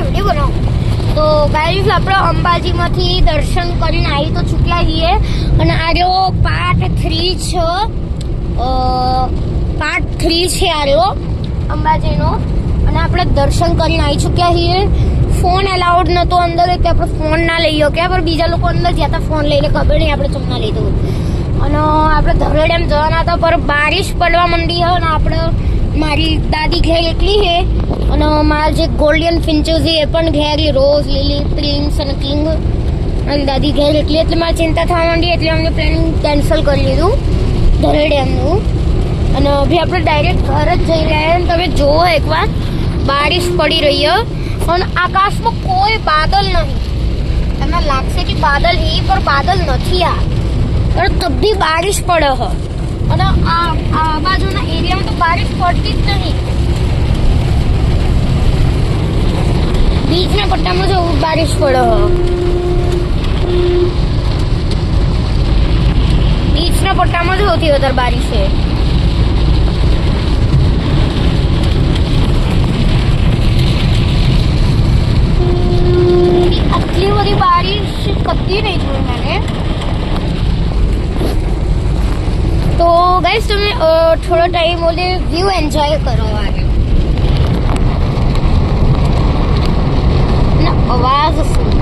video બનાવો તો guys આપણે અંબાજીમાંથી દર્શન કરીને આવી તો ચૂક્યા છીએ અને આ રહ્યો પાર્ટ 3 છે આ રહ્યો અંબાજીનો અને આપણે દર્શન કરીને આવી ચૂક્યા છીએ ફોન એલાઉડ નતો અંદર એટલે આપણે ફોન ના લઈ ગયા પણ બીજા લોકો અંદર ગયા હતા ફોન લઈને ખબર નહીં આપણે ચમ ના લીધું અને આપણે ધરે ડેમ જવાના હતા પર બારિશ પડવા માંડી છે અને આપણે મારી દાદી ઘેર એકલી છે અને મારા જે ગોલ્ડન ફિન્ચો છે એ પણ ઘેર રોઝ લીલી પ્રિન્સ અને કિંગ મારી દાદી ઘેર એકલી એટલે મારે ચિંતા થવા માંડી એટલે અમને પ્લાનિંગ કેન્સલ કરી લીધું ધરે ડેમનું અને હવે આપણે ડાયરેક્ટ ઘર જ જઈ રહ્યા અને તમે જુઓ એકવાર બારિશ પડી રહી છે પણ આકાશમાં કોઈ બાદલ નહીં તમને લાગશે કે બાદલ એ પણ બાદલ નથી આ પણ તબી બારિશ પડે છે અને આ બાજુના એરિયામાં તો બારિશ પડતી જ નહીં બીચના પટ્ટામાં જો બારિશ પડે છે બીચના પટ્ટામાં જ સૌથી વધારે બારિશ છે આટલી બધી બારિશ કદી નહીં જોઈ मैंने तो गाइस તમે થોડો ટાઈમ ઓલે વ્યૂ એન્જોય કરો આગે ના અવાજ સુન